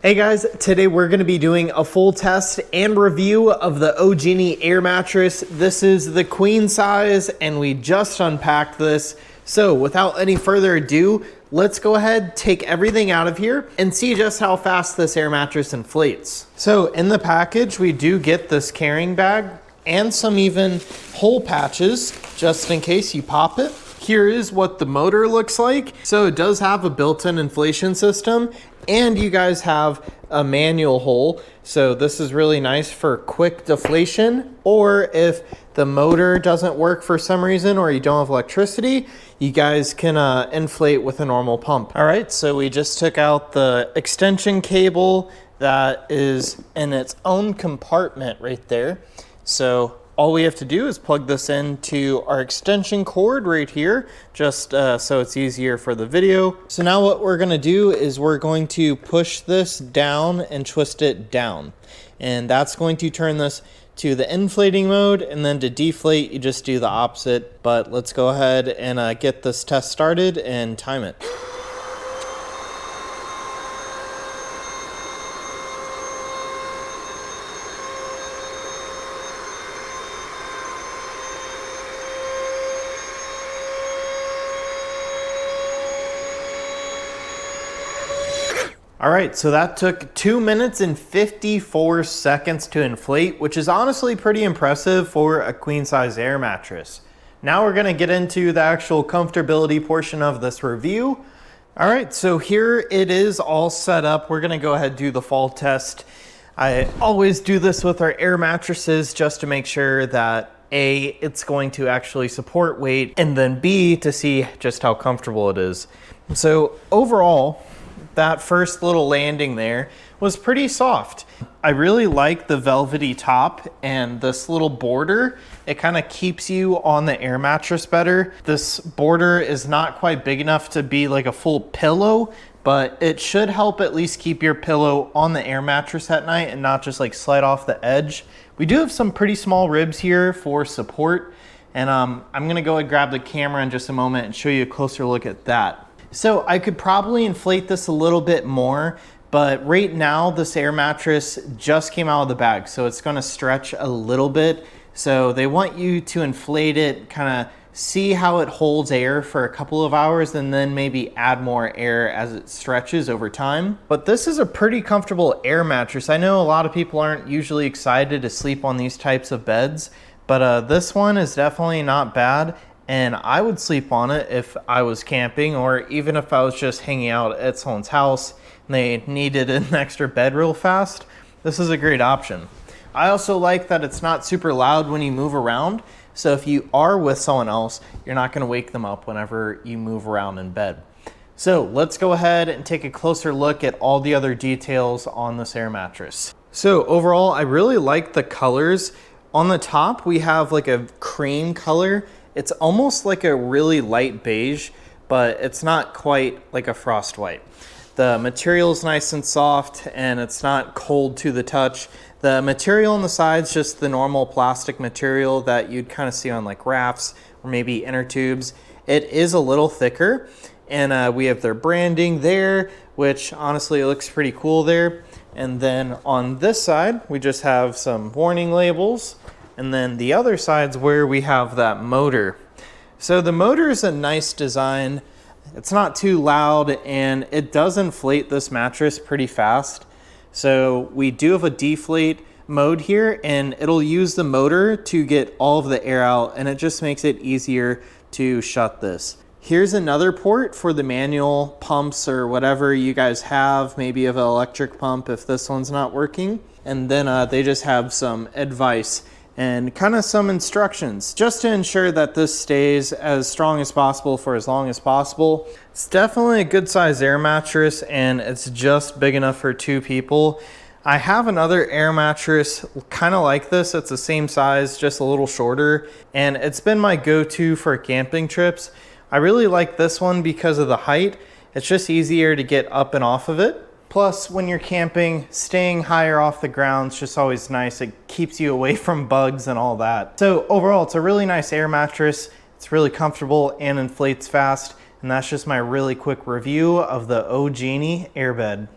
Hey guys, today we're going to be doing a full test and review of the OhGeni air mattress. This is the queen size and we just unpacked this. So without any further ado, let's go ahead, take everything out of here and see just how fast this air mattress inflates. So in the package, we do get this carrying bag and some even hole patches just in case you pop it. Here is what the motor looks like. So it does have a built-in inflation system and you guys have a manual hole. So this is really nice for quick deflation, or if the motor doesn't work for some reason or you don't have electricity, you guys can inflate with a normal pump. All right, so we just took out the extension cable that is in its own compartment right there. So all we have to do is plug this into our extension cord right here, just so it's easier for the video. So now what we're gonna do is we're going to push this down and twist it down. And that's going to turn this to the inflating mode, and then to deflate, you just do the opposite. But let's go ahead and get this test started and time it. All right, so that took 2 minutes and 54 seconds to inflate, which is honestly pretty impressive for a queen size air mattress. Now we're gonna get into the actual comfortability portion of this review. All right, so here it is all set up. We're gonna go ahead and do the fall test. I always do this with our air mattresses just to make sure that A, it's going to actually support weight, and then B, to see just how comfortable it is. So overall, that first little landing there was pretty soft. I really like the velvety top and this little border. It kind of keeps you on the air mattress better. This border is not quite big enough to be like a full pillow, but it should help at least keep your pillow on the air mattress at night and not just like slide off the edge. We do have some pretty small ribs here for support, and I'm gonna go and grab the camera in just a moment and show you a closer look at that. So I could probably inflate this a little bit more, but right now this air mattress just came out of the bag, so it's gonna stretch a little bit. So they want you to inflate it, kind of see how it holds air for a couple of hours, and then maybe add more air as it stretches over time. But this is a pretty comfortable air mattress. I know a lot of people aren't usually excited to sleep on these types of beds, but this one is definitely not bad. And I would sleep on it if I was camping, or even if I was just hanging out at someone's house and they needed an extra bed real fast. This is a great option. I also like that it's not super loud when you move around. So if you are with someone else, you're not gonna wake them up whenever you move around in bed. So let's go ahead and take a closer look at all the other details on this air mattress. So overall, I really like the colors. On the top, we have like a cream color. It's almost like a really light beige, but it's not quite like a frost white. The material is nice and soft and it's not cold to the touch. The material on the sides, just the normal plastic material that you'd kind of see on like rafts or maybe inner tubes. It is a little thicker, and we have their branding there, which honestly looks pretty cool there. And then on this side, we just have some warning labels. And then the other side's where we have that motor. So the motor is a nice design. It's not too loud and it does inflate this mattress pretty fast. So we do have a deflate mode here, and it'll use the motor to get all of the air out, and it just makes it easier to shut this. Here's another port for the manual pumps or whatever you guys have. Maybe you have an electric pump if this one's not working. And then they just have some advice and kind of some instructions just to ensure that this stays as strong as possible for as long as possible. It's definitely a good size air mattress, and it's just big enough for 2 people. I have another air mattress kind of like this. It's the same size, just a little shorter, and it's been my go-to for camping trips. I really like this one because of the height. It's just easier to get up and off of it. Plus, when you're camping, staying higher off the ground is just always nice. It keeps you away from bugs and all that. So overall, it's a really nice air mattress. It's really comfortable and inflates fast. And that's just my really quick review of the OhGeni airbed.